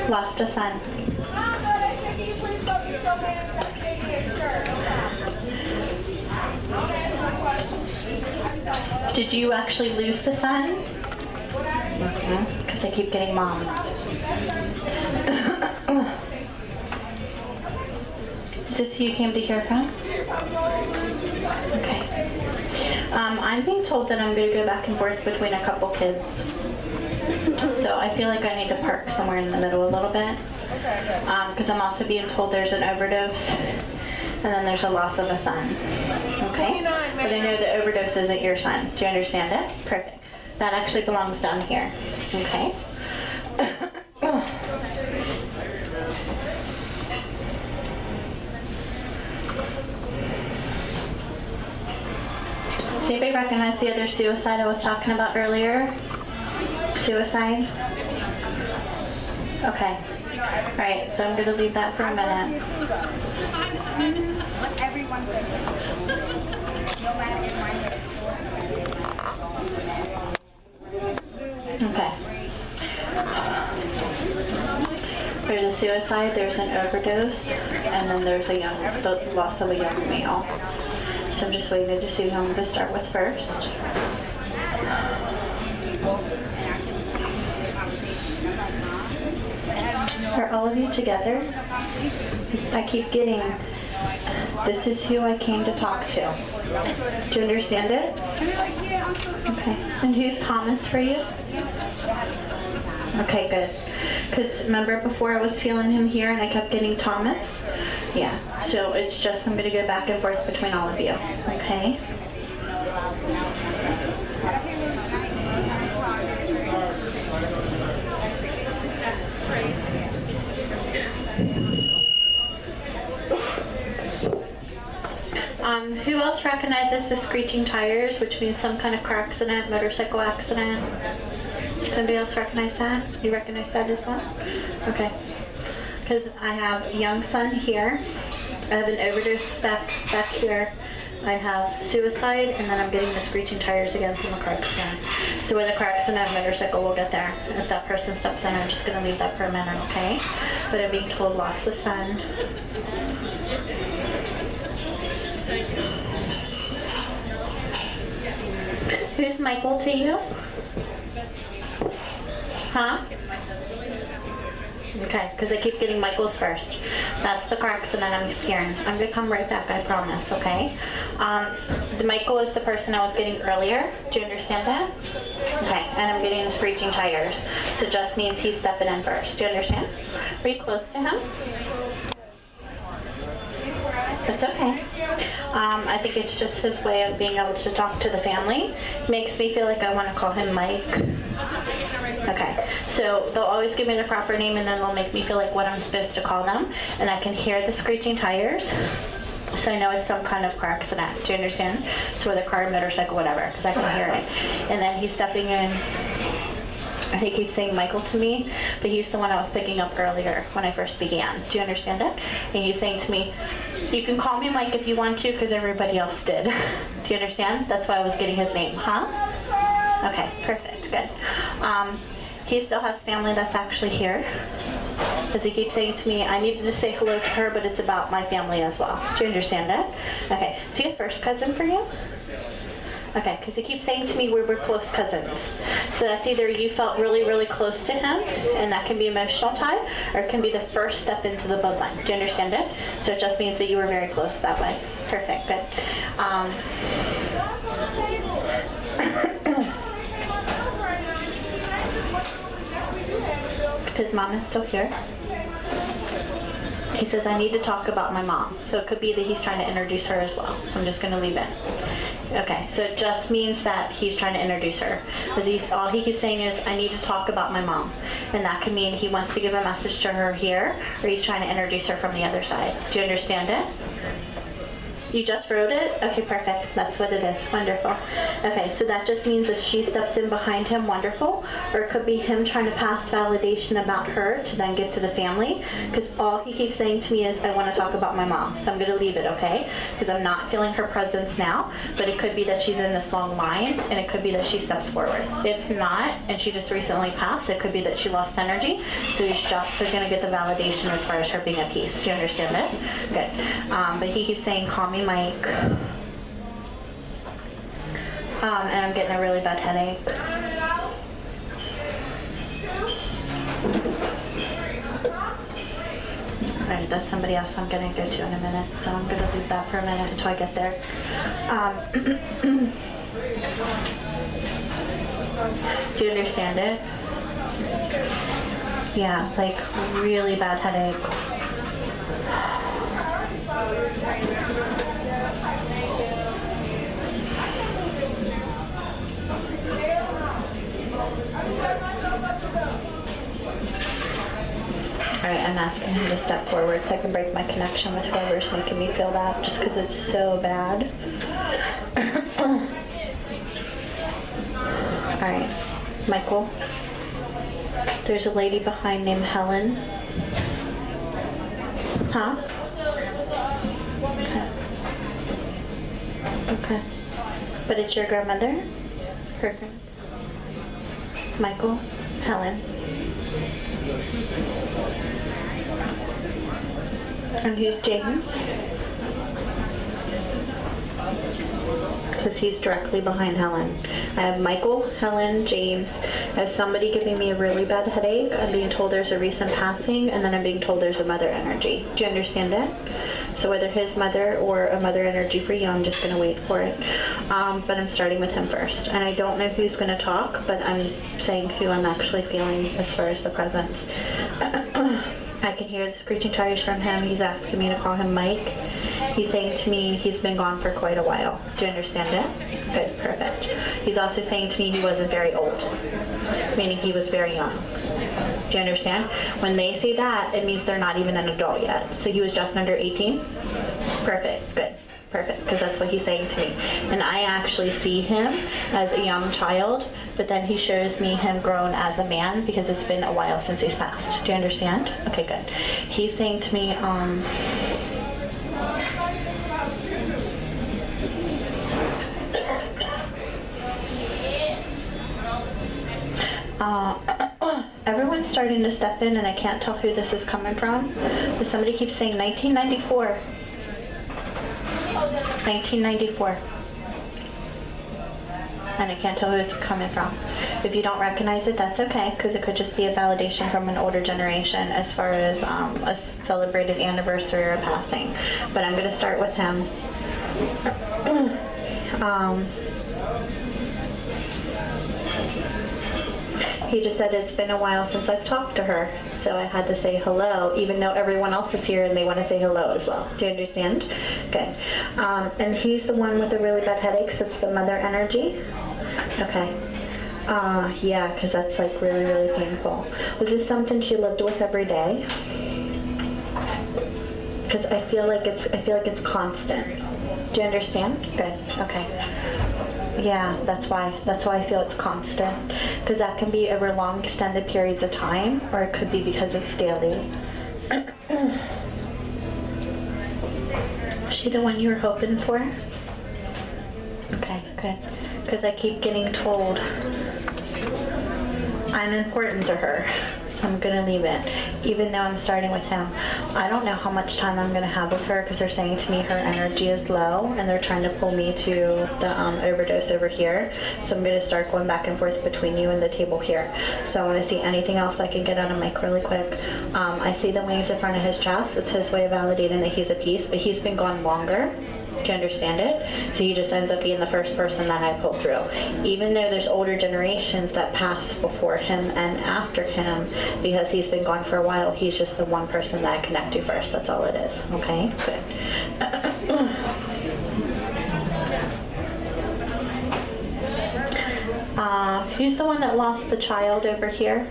Lost a son. Did you actually lose the son? Because I keep getting mom. Is this who you came to hear from? Okay. I'm being told that I'm going to go back and forth between a couple kids. So I feel like I need to park somewhere in the middle a little bit. Because I'm also being told there's an overdose and then there's a loss of a son. Okay? But I know the overdose isn't your son. Do you understand it? Perfect. That actually belongs down here. Okay? See if I recognize the other suicide I was talking about earlier. Suicide? Okay. Alright, so I'm going to leave that for a minute. Okay. There's a suicide, there's an overdose, and then there's the loss of a young male. So I'm just waiting to see who I'm going to start with first. Are all of you together? I keep getting, this is who I came to talk to. Do you understand it? Okay. And who's Thomas for you? Okay, good. Because remember before I was feeling him here and I kept getting Thomas? Yeah. So it's just I'm going to go back and forth between all of you. Okay? Who else recognizes the screeching tires, which means some kind of car accident, motorcycle accident? Somebody else recognize that? You recognize that as well? Okay. Because I have a young son here. I have an overdose back here. I have suicide, and then I'm getting the screeching tires again from a car accident. So with a car accident, a motorcycle will get there. If that person steps in, I'm just going to leave that for a minute, okay? But I'm being told lost a son. Who's Michael to you? Huh? Okay, because I keep getting Michael's first. That's the car accident I'm hearing. I'm going to come right back, I promise, okay? The Michael is the person I was getting earlier. Do you understand that? Okay, and I'm getting the screeching tires. So it just means he's stepping in first. Do you understand? Are you close to him? It's okay. I think it's just his way of being able to talk to the family. Makes me feel like I want to call him Mike. Okay, so they'll always give me the proper name and then they'll make me feel like what I'm supposed to call them. And I can hear the screeching tires. So I know it's some kind of car accident. Do you understand? So with a car, motorcycle, whatever, because I can hear it. And then he's stepping in. He keeps saying Michael to me, but he's the one I was picking up earlier when I first began. Do you understand it? And he's saying to me, you can call me Mike if you want to, because everybody else did. Do you understand? That's why I was getting his name, huh? Okay, perfect, good. He still has family that's actually here, because he keeps saying to me, I needed to say hello to her, but it's about my family as well. Do you understand it? Okay, is he a first cousin for you? Okay, because he keeps saying to me we're close cousins. So that's either you felt really, really close to him, and that can be emotional tie, or it can be the first step into the bloodline. Do you understand it? So it just means that you were very close that way. Perfect, good. His mom is still here. He says, I need to talk about my mom. So it could be that he's trying to introduce her as well. So I'm just going to leave it. Okay, so it just means that he's trying to introduce her. Because all he keeps saying is, I need to talk about my mom. And that could mean he wants to give a message to her here, or he's trying to introduce her from the other side. Do you understand it? You just wrote it? Okay, perfect. That's what it is. Wonderful. Okay, so that just means if she steps in behind him, wonderful. Or it could be him trying to pass validation about her to then give to the family. Because all he keeps saying to me is, I want to talk about my mom. So I'm going to leave it, okay? Because I'm not feeling her presence now. But it could be that she's in this long line, and it could be that she steps forward. If not, and she just recently passed, it could be that she lost energy. So he's just going to get the validation as far as her being at peace. Do you understand it? Good. But he keeps saying, call me Mike. And I'm getting a really bad headache. Alright, that's somebody else I'm going to go to in a minute. So I'm going to leave that for a minute until I get there. Do you understand it? Yeah, like really bad headache. Alright, I'm asking him to step forward so I can break my connection with whoever's making me feel that, just because it's so bad. Alright, Michael. There's a lady behind named Helen. Huh? Okay. Okay. But it's your grandmother? Her grandmother? Michael? Helen? And who's James? Because he's directly behind Helen. I have Michael, Helen, James. I have somebody giving me a really bad headache. I'm being told there's a recent passing, and then I'm being told there's a mother energy. Do you understand it? So whether his mother or a mother energy for you, I'm just going to wait for it. But I'm starting with him first. And I don't know who's going to talk, but I'm saying who I'm actually feeling as far as the presence. I can hear the screeching tires from him. He's asking me to call him Mike. He's saying to me he's been gone for quite a while. Do you understand it? Good, perfect. He's also saying to me he wasn't very old, meaning he was very young. Do you understand? When they say that, it means they're not even an adult yet. So he was just under 18? Perfect, good. Perfect, because that's what he's saying to me. And I actually see him as a young child, but then he shows me him grown as a man because it's been a while since he's passed. Do you understand? Okay, good. He's saying to me, everyone's starting to step in and I can't tell who this is coming from. But somebody keeps saying 1994. 1994. And I can't tell who it's coming from. If you don't recognize it, that's okay, because it could just be a validation from an older generation as far as a celebrated anniversary or a passing. But I'm going to start with him. He just said it's been a while since I've talked to her, so I had to say hello, even though everyone else is here and they want to say hello as well. Do you understand? Good. And he's the one with the really bad headaches. That's the mother energy. Okay. Yeah, because that's like really, really painful. Was this something she lived with every day? Because I feel like it's constant. Do you understand? Good. Okay. Yeah, that's why I feel it's constant, because that can be over long extended periods of time, or it could be because it's daily. Is she the one you were hoping for? Okay, good. Because I keep getting told I'm important to her, so I'm gonna leave it, even though I'm starting with him. I don't know how much time I'm gonna have with her, because they're saying to me her energy is low, and they're trying to pull me to the overdose over here. So I'm gonna start going back and forth between you and the table here. So I want to see anything else I can get on a mic really quick. I see the wings in front of his chest. It's his way of validating that he's a piece, but he's been gone longer. Do you understand it? So he just ends up being the first person that I pull through. Even though there's older generations that passed before him and after him, because he's been gone for a while, he's just the one person that I connect to first. That's all it is. Okay? Good. Who's the one that lost the child over here?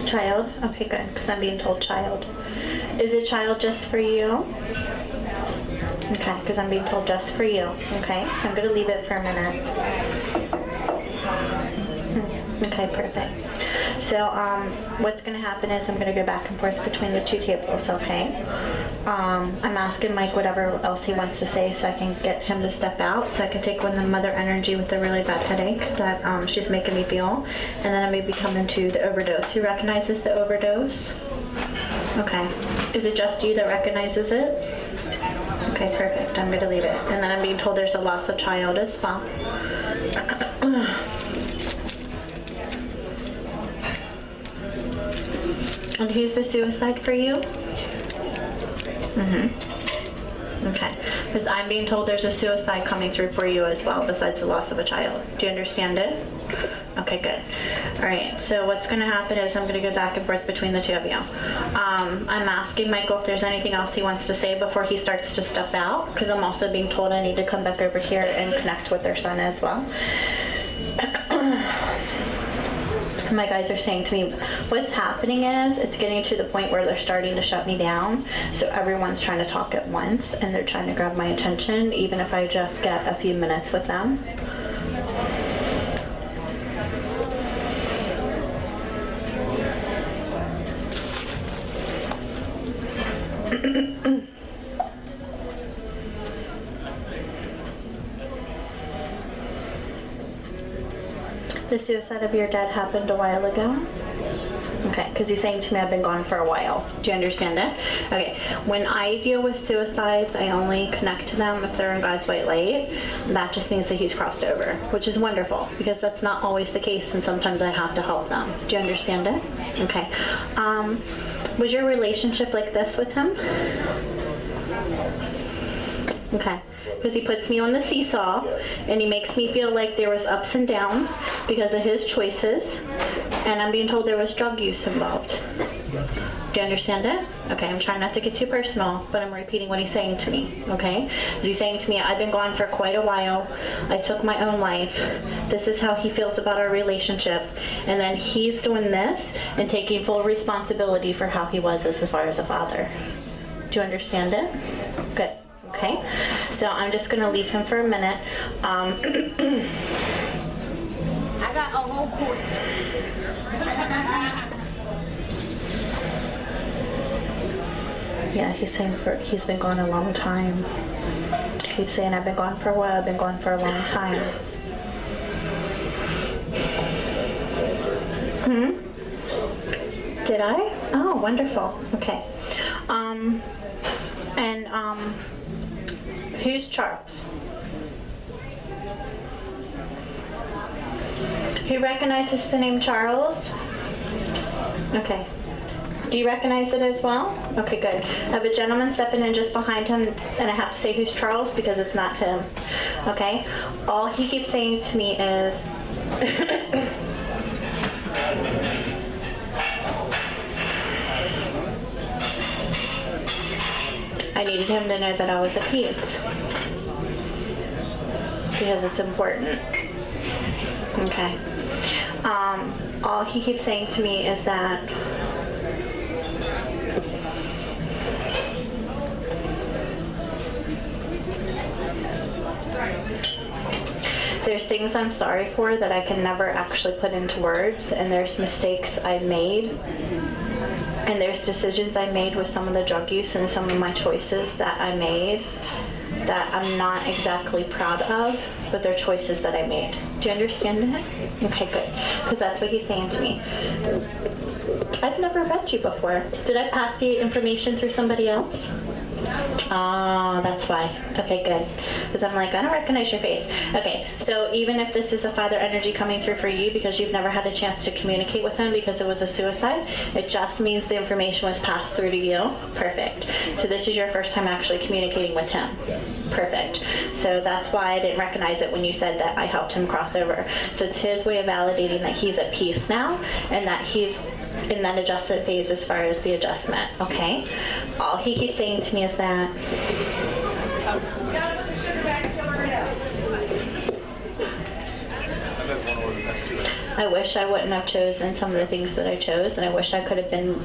Child? Okay, good, because I'm being told child. Is the child just for you? Okay, because I'm being told just for you. Okay, so I'm going to leave it for a minute. Okay, perfect. So what's going to happen is I'm going to go back and forth between the two tables, okay? I'm asking Mike whatever else he wants to say so I can get him to step out, so I can take on the mother energy with the really bad headache that she's making me feel. And then I may be coming to the overdose. Who recognizes the overdose? Okay. Is it just you that recognizes it? Okay, perfect. I'm going to leave it. And then I'm being told there's a loss of child as well. And who's the suicide for you? Okay. Because I'm being told there's a suicide coming through for you as well, besides the loss of a child. Do you understand it? Okay, good. All right, so what's going to happen is I'm going to go back and forth between the two of you. I'm asking Michael if there's anything else he wants to say before he starts to step out, because I'm also being told I need to come back over here and connect with their son as well. My guys are saying to me, what's happening is it's getting to the point where they're starting to shut me down. So everyone's trying to talk at once and they're trying to grab my attention, even if I just get a few minutes with them. The suicide of your dad happened a while ago? Okay, because he's saying to me I've been gone for a while. Do you understand it? Okay, when I deal with suicides, I only connect to them if they're in God's white light. That just means that he's crossed over, which is wonderful, because that's not always the case, and sometimes I have to help them. Do you understand it? Okay. Was your relationship like this with him? Okay, because he puts me on the seesaw and he makes me feel like there was ups and downs because of his choices, and I'm being told there was drug use involved. Do you understand it? Okay, I'm trying not to get too personal, but I'm repeating what he's saying to me, okay? Because he's saying to me, I've been gone for quite a while. I took my own life. This is how he feels about our relationship. And then he's doing this and taking full responsibility for how he was as far as a father. Do you understand it? Good. Okay, so I'm just going to leave him for a minute. I got a whole court. Yeah, he's saying he's been gone a long time. He keeps saying, I've been gone for a while, I've been gone for a long time. Did I? Oh, wonderful. Okay. Who's Charles? Who recognizes the name Charles? Okay. Do you recognize it as well? Okay, good. I have a gentleman stepping in just behind him, and I have to say who's Charles because it's not him. Okay? All he keeps saying to me is... I needed him to know that I was at peace. Because it's important. Okay. All he keeps saying to me is that there's things I'm sorry for that I can never actually put into words, and there's mistakes I've made, and there's decisions I made with some of the drug use and some of my choices that I made that I'm not exactly proud of, but they're choices that I made. Do you understand that? Okay, good. Because that's what he's saying to me. I've never met you before. Did I pass the information through somebody else? Oh, that's why. Okay, good. Because I'm like, I don't recognize your face. Okay, so even if this is a father energy coming through for you because you've never had a chance to communicate with him because it was a suicide, it just means the information was passed through to you. Perfect. So this is your first time actually communicating with him. Perfect. So that's why I didn't recognize it when you said that I helped him cross over. So it's his way of validating that he's at peace now and that he's in that adjustment phase as far as the adjustment, okay? All he keeps saying to me is that I wish I wouldn't have chosen some of the things that I chose, and I wish I could have been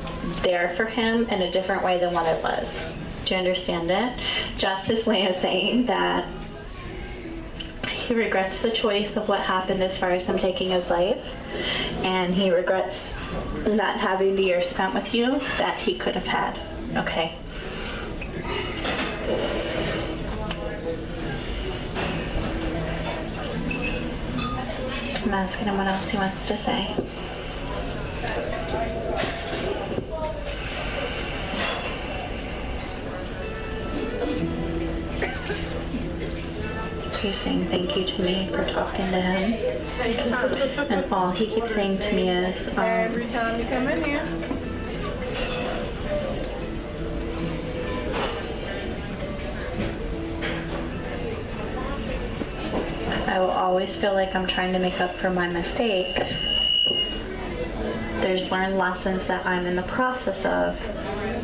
there for him in a different way than what it was. Do you understand it? Just his way of saying that he regrets the choice of what happened as far as him taking his life, and he regrets not having the years spent with you that he could have had. Okay. I'm asking him what else he wants to say. He's saying thank you to me for talking to him. And all he keeps saying to me is, Every time you come in here. I will always feel like I'm trying to make up for my mistakes. There's learned lessons that I'm in the process of,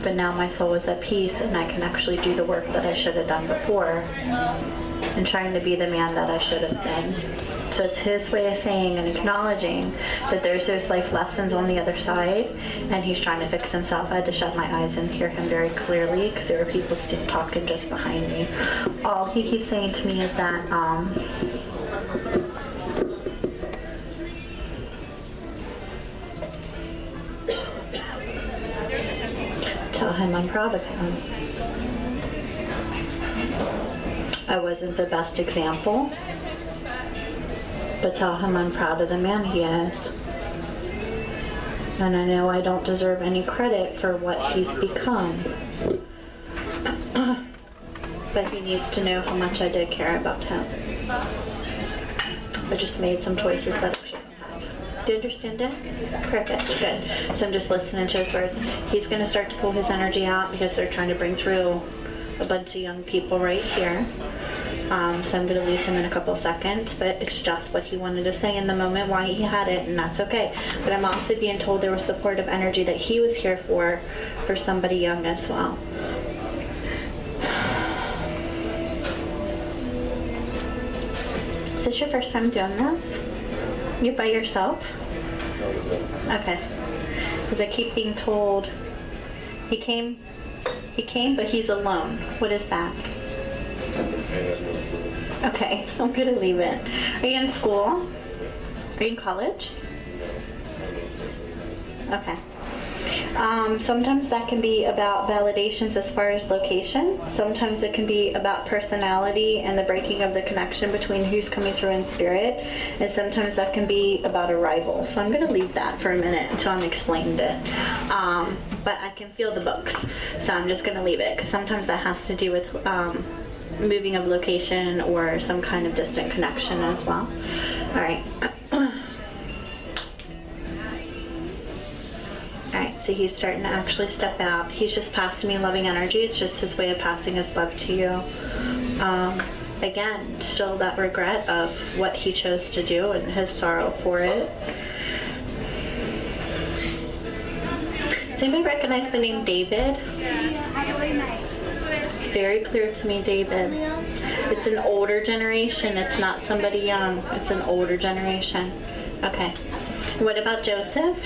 but now my soul is at peace and I can actually do the work that I should have done before and trying to be the man that I should have been. So it's his way of saying and acknowledging that there's those life lessons on the other side, and he's trying to fix himself. I had to shut my eyes and hear him very clearly because there were people still talking just behind me. All he keeps saying to me is that tell him I'm proud of him. I wasn't the best example, but tell him I'm proud of the man he is. And I know I don't deserve any credit for what he's become. But he needs to know how much I did care about him. I just made some choices that I shouldn't have. Do you understand it? Perfect, good. So I'm just listening to his words. He's going to start to pull his energy out because they're trying to bring through a bunch of young people right here. So I'm going to lose him in a couple seconds, but it's just what he wanted to say in the moment, why he had it, and that's okay. But I'm also being told there was supportive energy that he was here for somebody young as well. Is this your first time doing this? You by yourself? Okay. Because I keep being told he came, but he's alone. What is that? Okay, I'm gonna leave it. Are you in school? Are you in college? Okay. Sometimes that can be about validations as far as location. Sometimes it can be about personality and the breaking of the connection between who's coming through in spirit. And sometimes that can be about arrival. So I'm going to leave that for a minute until I'm explained it. But I can feel the books. So I'm just going to leave it because sometimes that has to do with moving of location or some kind of distant connection as well. All right. Alright, so he's starting to actually step out. He's just passing me loving energy. It's just his way of passing his love to you. Again, still that regret of what he chose to do and his sorrow for it. Does anybody recognize the name David? It's very clear to me, David. It's an older generation. It's not somebody young. It's an older generation. Okay. What about Joseph?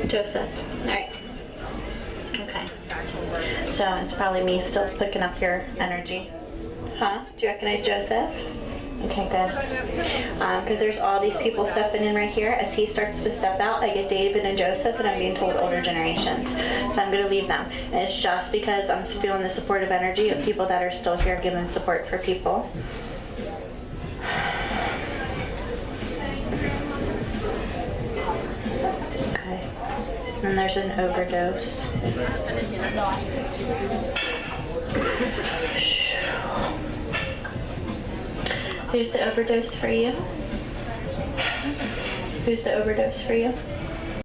Joseph. All right. Okay. So it's probably me still picking up your energy. Huh? Do you recognize Joseph? Okay, good. Because there's all these people stepping in right here. As he starts to step out, I get David and Joseph, and I'm being told older generations. So I'm going to leave them. And it's just because I'm feeling the supportive energy of people that are still here giving support for people. Okay. And there's an overdose. Who's the overdose for you? Who's the overdose for you?